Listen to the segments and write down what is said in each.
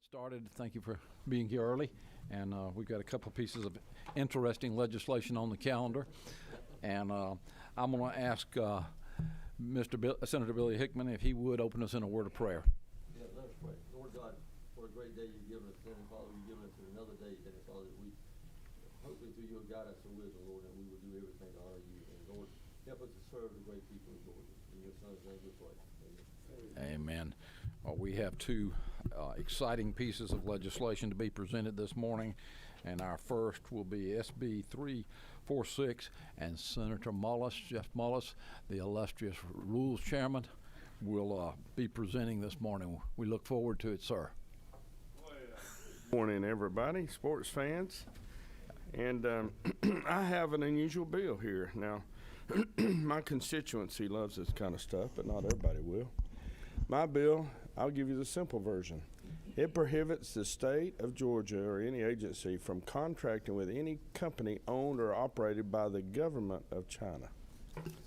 Started. Thank you for being here early, and we've got a couple pieces of interesting legislation on the calendar, and I'm going to ask Senator Billy Hickman if he would open us in a word of prayer. Yeah, let us pray. Lord God, what a great day you've given us, and Father, you've given us another day, and Father, that we hopefully through your guidance and wisdom, Lord, that we will do everything to honor you, and Lord, help us to serve the great people of Georgia. In your Son's name we pray. Amen. We have two exciting pieces of legislation to be presented this morning, and our first will be SB 346, and Senator Mullis, Jeff Mullis, the illustrious Rules Chairman, will be presenting this morning. We look forward to it, sir. Good morning, everybody, sports fans. And I have an unusual bill here. Now, my constituency loves this kind of stuff, but not everybody will. My bill, I'll give you the simple version. It prohibits the state of Georgia or any agency from contracting with any company owned or operated by the government of China.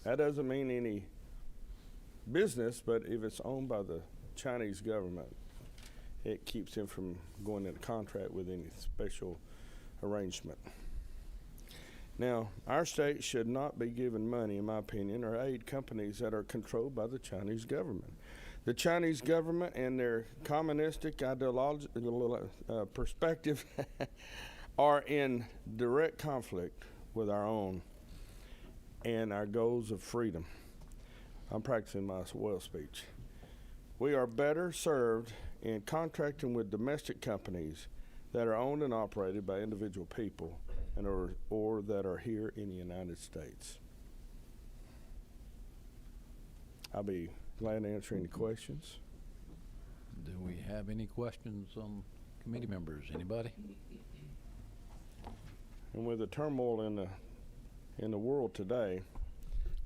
That doesn't mean any business, but if it's owned by the Chinese government, it keeps them from going into contract with any special arrangement. Now, our state should not be given money, in my opinion, or aid companies that are controlled by the Chinese government. The Chinese government and their communistic ideological perspective are in direct conflict with our own and our goals of freedom. I'm practicing my well speech. We are better served in contracting with domestic companies that are owned and operated by individual people and or that are here in the United States. I'll be glad to answer any questions. Do we have any questions on committee members? Anybody? And with the turmoil in the world today,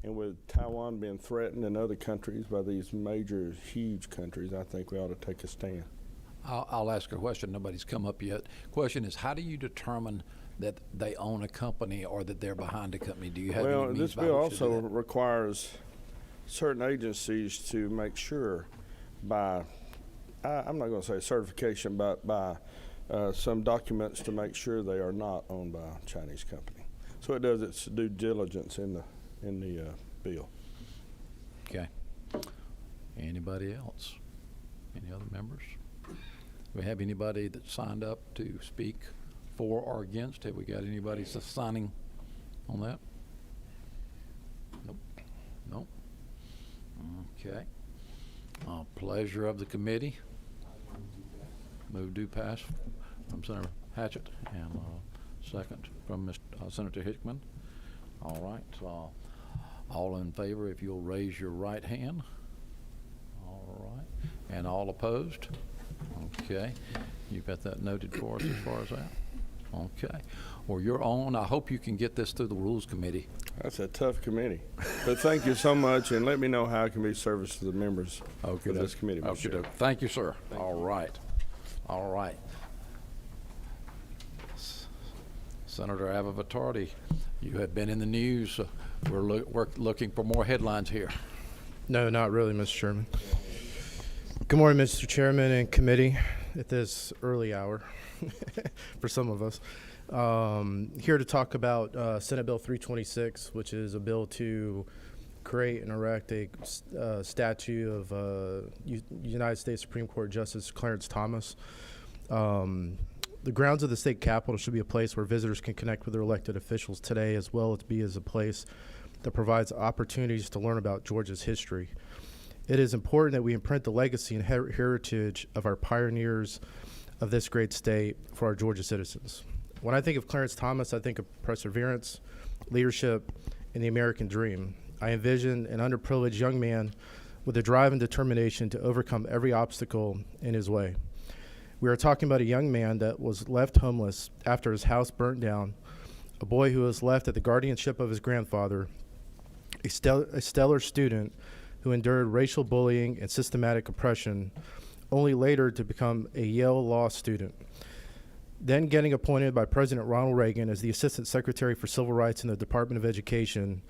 and with Taiwan being threatened and other countries by these major, huge countries, I think we ought to take a stand. I'll ask a question. Nobody's come up yet. Question is, how do you determine that they own a company or that they're behind a company? Do you have any means this by bill which to do also that? requires certain agencies to make sure by, I'm not going to say certification, but by some documents to make sure they are not owned by a Chinese company. So it does its due diligence in the bill. Okay. Anybody else? Any other members? Do we have anybody that signed up to speak for or against? Have we got anybody signing on that? Nope. Nope. Okay. Pleasure of the committee. Move do pass from Senator Hatchett, and second from Senator Hickman. All right. All in favor, if you'll raise your right hand. All right. And all opposed? Okay. You've got that noted for us as far as that? Okay. Well, you're on. I hope you can get this through the Rules Committee. That's a tough committee. But thank you so much, and let me know how I can be of service to the members of this committee. Okay. Thank you, sir. All right. All right. Senator Avatardi, you have been in the news. We're looking for more headlines here. No, not really, Mr. Chairman. Good morning, Mr. Chairman and committee at this early hour for some of us. Here to talk about Senate Bill 326, which is a bill to create and erect a statue of United States Supreme Court Justice Clarence Thomas. The grounds of the state capitol should be a place where visitors can connect with their elected officials today, as well as be as a place that provides opportunities to learn about Georgia's history. It is important that we imprint the legacy and heritage of our pioneers of this great state for our Georgia citizens. When I think of Clarence Thomas, I think of perseverance, leadership, and the American dream. I envision an underprivileged young man with a drive and determination to overcome every obstacle in his way. We are talking about a young man that was left homeless after his house burnt down, a boy who was left at the guardianship of his grandfather, a stellar student who endured racial bullying and systematic oppression, only later to become a Yale law student. Then getting appointed by President Ronald Reagan as the Assistant Secretary for Civil Rights in the Department of Education,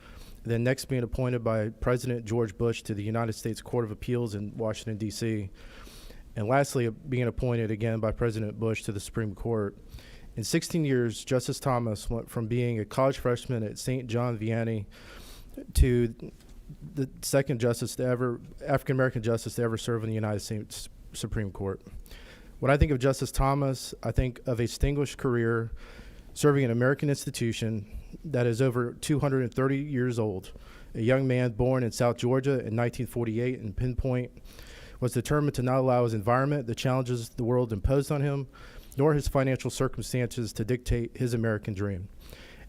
then next being appointed by President George Bush to the United States Court of Appeals in Washington, D.C., And lastly, being appointed again by President Bush to the Supreme Court. In 16 years, Justice Thomas went from being a college freshman at St. John Vianney to the second African-American justice to ever serve in the United States Supreme Court. When I think of Justice Thomas, I think of a distinguished career serving an American institution that is over 230 years old. A young man born in South Georgia in 1948 in Pinpoint was determined to not allow his environment, the challenges the world imposed on him, nor his financial circumstances to dictate his American dream.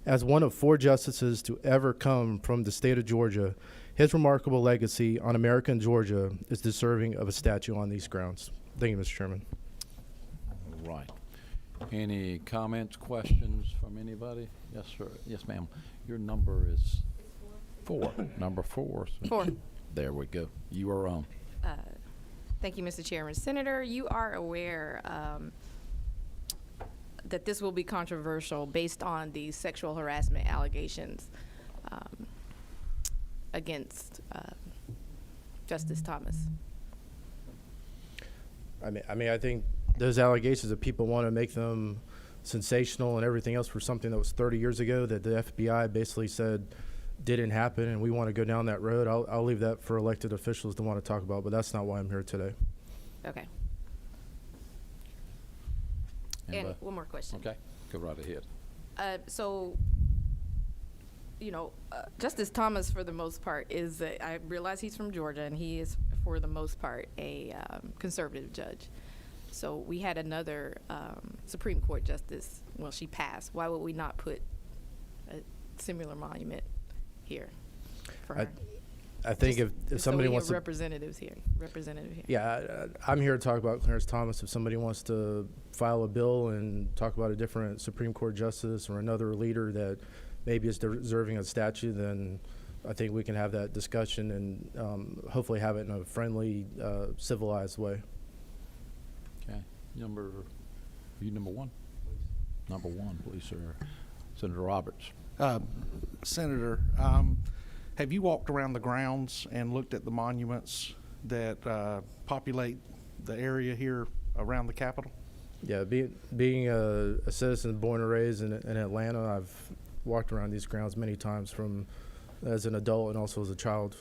As one of 4 justices to ever come from the state of Georgia, his remarkable legacy on America and Georgia is deserving of a statue on these grounds. Thank you, Mr. Chairman. All right. Any comments, questions from anybody? Yes, sir. Yes, ma'am. Your number is 4. Number 4. 4. There we go. You are on. Thank you, Mr. Chairman. Senator, you are aware that this will be controversial based on the sexual harassment allegations against Justice Thomas. I think those allegations that people want to make them sensational and everything else for something that was 30 years ago that the FBI basically said didn't happen, and we want to go down that road. I'll leave that for elected officials to want to talk about, but that's not why I'm here today. Okay. Anybody? And one more question. Okay, go right ahead. So, Justice Thomas, for the most part, is, I realize he's from Georgia, and he is, for the most part, a conservative judge. So we had another Supreme Court justice. Well, she passed. Why would we not put a similar monument here for her? I think if somebody wants to representative here. Yeah, I'm here to talk about Clarence Thomas. If somebody wants to file a bill and talk about a different Supreme Court justice or another leader that maybe is deserving of statue, then I think we can have that discussion and hopefully have it in a friendly, civilized way. Okay. You number 1? Number 1, please, sir. Senator Roberts. Senator, have you walked around the grounds and looked at the monuments that populate the area here around the Capitol? Yeah, being a citizen born and raised in Atlanta, I've walked around these grounds many times as an adult and also as a child.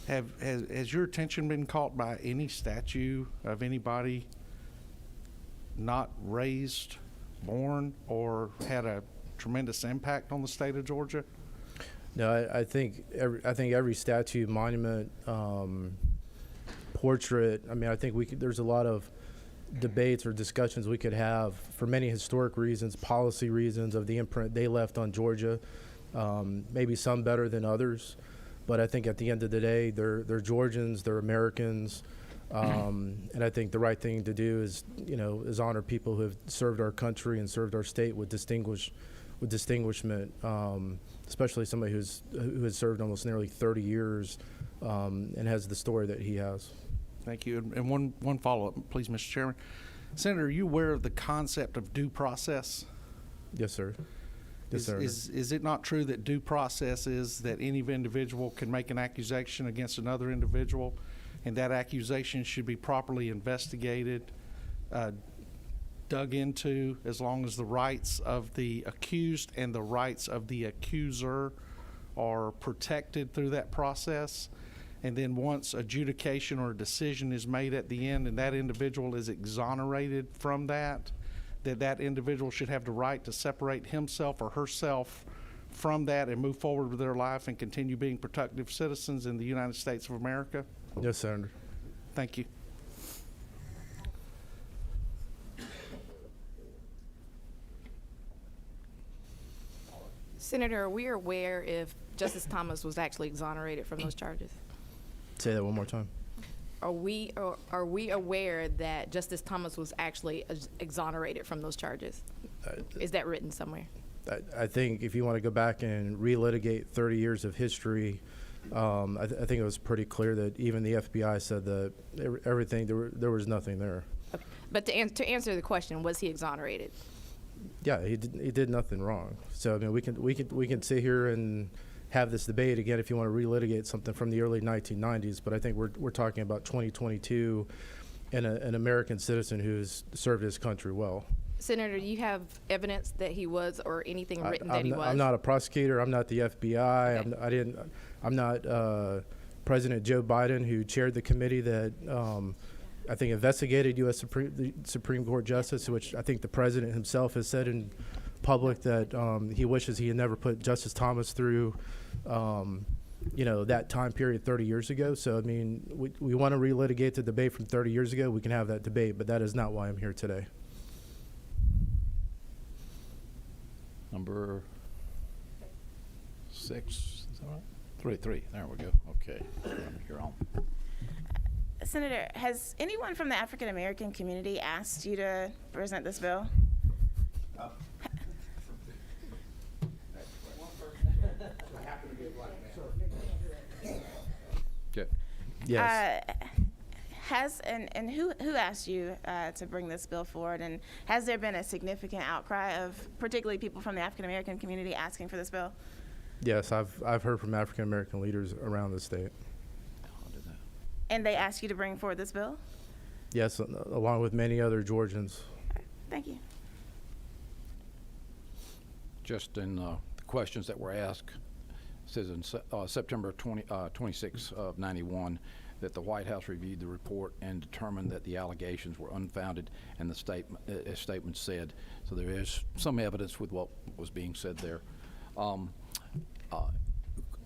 Has your attention been caught by any statue of anybody not raised, born, or had a tremendous impact on the state of Georgia? No, I think every statue, monument, portrait. I think there's a lot of debates or discussions we could have for many historic reasons, policy reasons of the imprint they left on Georgia. Maybe some better than others, but I think at the end of the day, they're Georgians, they're Americans, and I think the right thing to do is honor people who have served our country and served our state with distinguishment, especially somebody who has served almost nearly 30 years and has the story that he has. Thank you. And one follow-up, please, Mr. Chairman. Senator, are you aware of the concept of due process? Yes, sir. Yes, sir. Is it not true that due process is that any individual can make an accusation against another individual, and that accusation should be properly investigated, dug into, as long as the rights of the accused and the rights of the accuser are protected through that process? And then once adjudication or a decision is made at the end and that individual is exonerated from that individual should have the right to separate himself or herself from that and move forward with their life and continue being productive citizens in the United States of America? Yes, Senator. Thank you. Senator, are we aware if Justice Thomas was actually exonerated from those charges? Say that one more time. Are we aware that Justice Thomas was actually exonerated from those charges? Is that written somewhere? I think if you want to go back and relitigate 30 years of history, I think it was pretty clear that even the FBI said that everything there was nothing there. Okay. But to answer the question, was he exonerated? Yeah, he did nothing wrong. So I mean, we can sit here and have this debate again if you want to relitigate something from the early 1990s. But I think we're talking about 2022, and an American citizen who's served his country well. Senator, do you have evidence that he was, or anything written that he was? I'm not a prosecutor. I'm not the FBI. Okay. I'm not President Joe Biden, who chaired the committee that I think investigated the Supreme Court justice, which I think the president himself has said in public that he wishes he had never put Justice Thomas through, that time period 30 years ago. So, I mean, we want to relitigate the debate from 30 years ago. We can have that debate, but that is not why I'm here today. Number 6, is that right? 3, there we go, okay. You're on. Senator, has anyone from the African American community asked you to present this bill? Okay. Yes. Who asked you to bring this bill forward? And has there been a significant outcry of particularly people from the African American community asking for this bill? Yes, I've heard from African American leaders around the state. And they asked you to bring forward this bill? Yes, along with many other Georgians. Thank you. Just in the questions that were asked, it says in September 26 of 91 that the White House reviewed the report and determined that the allegations were unfounded, and the statement said. So there is some evidence with what was being said there. I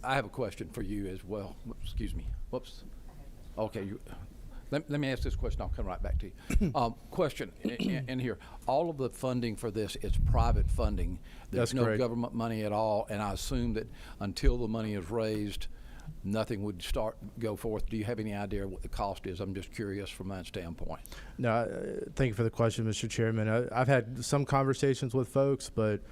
have a question for you as well. Excuse me. Whoops. Okay. Let me ask this question. I'll come right back to you. Question in here. All of the funding for this is private funding. There's That's no correct. government money at all, and I assume that until the money is raised, nothing would go forth. Do you have any idea what the cost is? I'm just curious from that standpoint. No, thank you for the question, Mr. Chairman. I've had some conversations with folks, but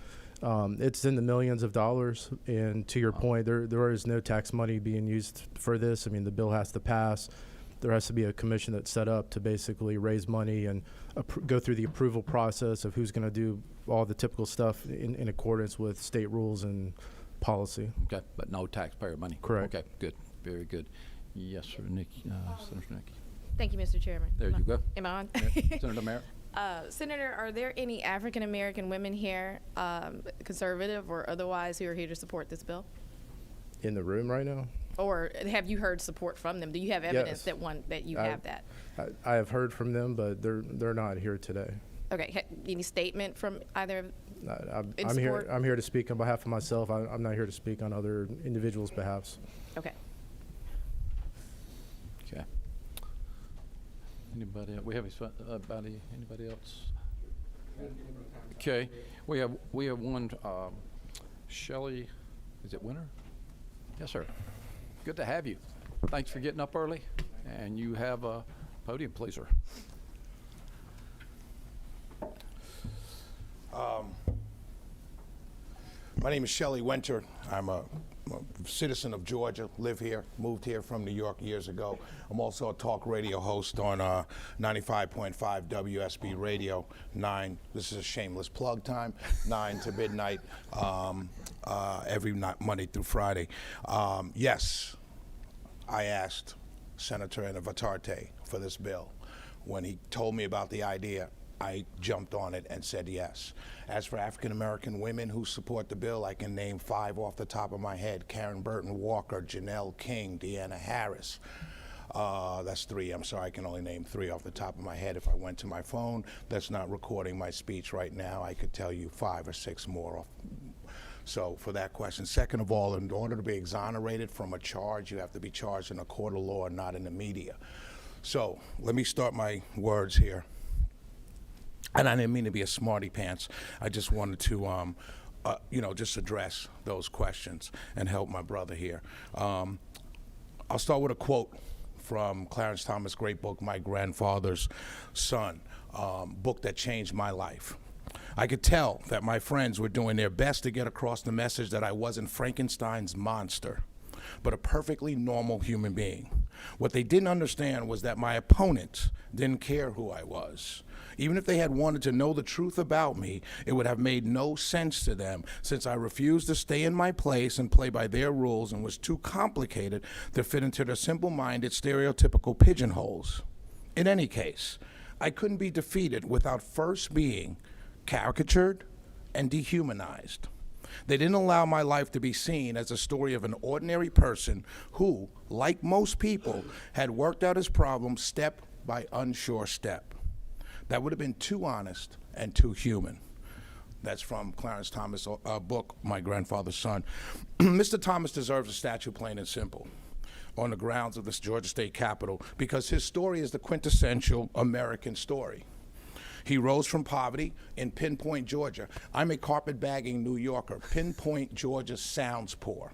it's in the millions of dollars. And to your point, there is no tax money being used for this. I mean, the bill has to pass. There has to be a commission that's set up to basically raise money and go through the approval process of who's going to do all the typical stuff in accordance with state rules and policy. Okay, but no taxpayer money. Correct. Okay, good, very good. Yes, sir, Nikki, Senator Nikki. Thank you, Mr. Chairman. There you go. Am I on? Yeah. Senator Merritt. Senator, are there any African American women here, conservative or otherwise, who are here to support this bill? In the room right now? Or have you heard support from them? Do you have evidence Yes. that you have that? I have heard from them, but they're not here today. Okay. Any statement from either? In I'm here. support? I'm here to speak on behalf of myself. I'm not here to speak on other individuals' behalfs. Okay. Okay. Anybody else? We have anybody else? Okay. We have one. Shelley, is it Winter? Yes, sir. Good to have you. Thanks for getting up early, and you have a podium, please, sir. My name is Shelley Winter. I'm a citizen of Georgia, live here, moved here from New York years ago. I'm also a talk radio host on 95.5 WSB Radio 9. This is a shameless plug time, 9 to midnight, every night, Monday through Friday. Yes, I asked Senator Invertarte for this bill. When he told me about the idea, I jumped on it and said yes. As for African American women who support the bill, I can name 5 off the top of my head: Karen Burton Walker, Janelle King, Deanna Harris. That's 3. I'm sorry, I can only name 3 off the top of my head. If I went to my phone that's not recording my speech right now, I could tell you 5 or 6 more off. So for that question. Second of all, in order to be exonerated from a charge, you have to be charged in a court of law, not in the media. So let me start my words here. And I didn't mean to be a smarty pants. I just wanted to, just address those questions and help my brother here. I'll start with a quote from Clarence Thomas' great book, My Grandfather's Son, book that changed my life. I could tell that my friends were doing their best to get across the message that I wasn't Frankenstein's monster, but a perfectly normal human being. What they didn't understand was that my opponents didn't care who I was. Even if they had wanted to know the truth about me, it would have made no sense to them, since I refused to stay in my place and play by their rules and was too complicated to fit into their simple-minded, stereotypical pigeonholes. In any case, I couldn't be defeated without first being caricatured and dehumanized. They didn't allow my life to be seen as a story of an ordinary person who, like most people, had worked out his problems step by unsure step. That would have been too honest and too human. That's from Clarence Thomas' book, My Grandfather's Son. Mr. Thomas deserves a statue, plain and simple, on the grounds of this Georgia State Capitol, because his story is the quintessential American story. He rose from poverty in Pinpoint, Georgia. I'm a carpetbagging New Yorker. Pinpoint, Georgia sounds poor.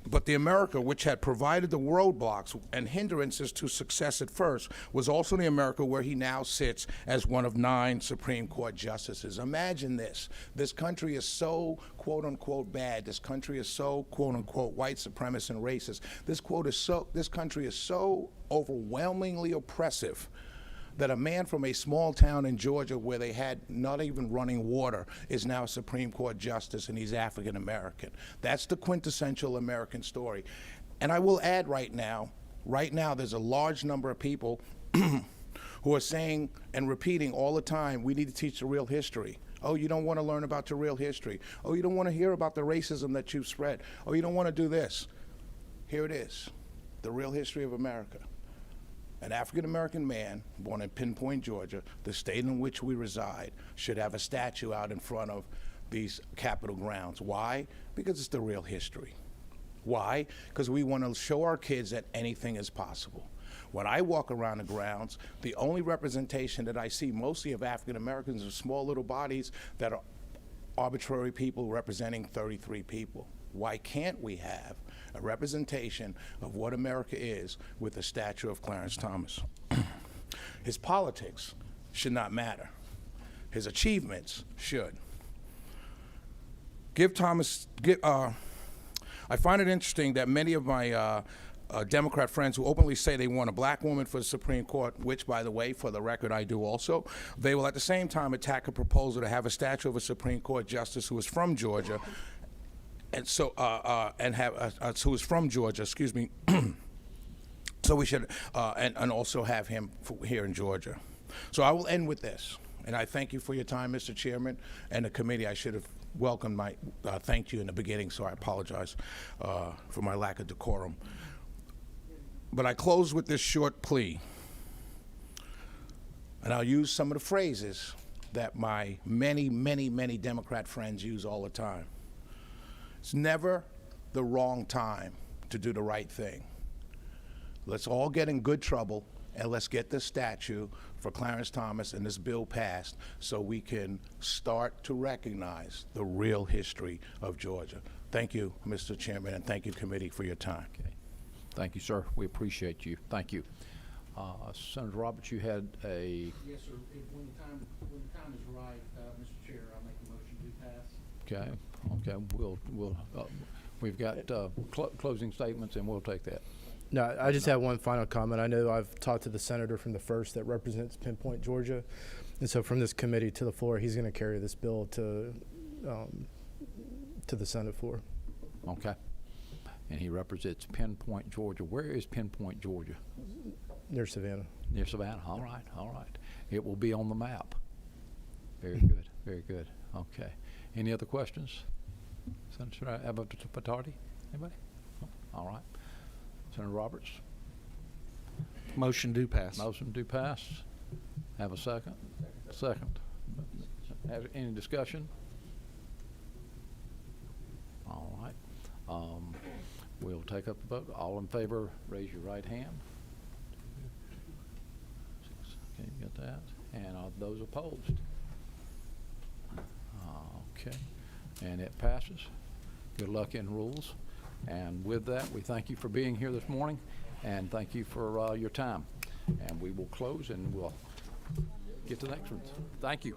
But the America which had provided the roadblocks and hindrances to success at first was also the America where he now sits as one of 9 Supreme Court justices. Imagine this. This country is so quote-unquote bad. This country is so quote-unquote white supremacist and racist. This country is so overwhelmingly oppressive that a man from a small town in Georgia where they had not even running water is now a Supreme Court justice, and he's African American. That's the quintessential American story. And I will add right now there's a large number of people who are saying and repeating all the time, we need to teach the real history. Oh, you don't want to learn about the real history. Oh, you don't want to hear about the racism that you've spread. Oh, you don't want to do this. Here it is, the real history of America. An African-American man born in Pinpoint, Georgia, the state in which we reside, should have a statue out in front of these Capitol grounds. Why? Because it's the real history. Why? Because we want to show our kids that anything is possible. When I walk around the grounds, the only representation that I see mostly of African-Americans are small little bodies that are arbitrary people representing 33 people. Why can't we have a representation of what America is with the statue of Clarence Thomas? His politics should not matter. His achievements should. I find it interesting that many of my Democrat friends who openly say they want a black woman for the Supreme Court, which, by the way, for the record, I do also, they will at the same time attack a proposal to have a statue of a Supreme Court justice who is from Georgia, and so who is from Georgia, excuse me. So we should and also have him here in Georgia. So I will end with this, and I thank you for your time, Mr. Chairman, and the committee. I should have welcomed my thanked you in the beginning, so I apologize for my lack of decorum. But I close with this short plea, and I'll use some of the phrases that my many, many, many Democrat friends use all the time. It's never the wrong time to do the right thing. Let's all get in good trouble, and let's get this statue for Clarence Thomas and this bill passed so we can start to recognize the real history of Georgia. Thank you, Mr. Chairman, and thank you, committee, for your time. Okay. Thank you, sir. We appreciate you. Thank you. Senator Roberts, you had a... Yes, sir. When the time is right, Mr. Chair, I'll make a motion to pass. Okay. We've got closing statements, and we'll take that. No, I just have one final comment. I know I've talked to the senator from the 1st that represents Pinpoint, Georgia, and so from this committee to the floor, he's going to carry this bill to the Senate floor. Okay. And he represents Pinpoint, Georgia. Where is Pinpoint, Georgia? Near Savannah. Near Savannah. All right. All right. It will be on the map. Very good. Very good. Okay. Any other questions? Senator Abbott-Patardi? Anybody? No? All right. Senator Roberts? Motion do pass. Motion do pass. Have a second? Second. Have any discussion? All right. We'll take up the vote. All in favor, raise your right hand. Okay, you got that. And those opposed? Okay. And it passes. Good luck in rules. And with that, we thank you for being here this morning, and thank you for your time. And we will close, and we'll get to the next one. Thank you.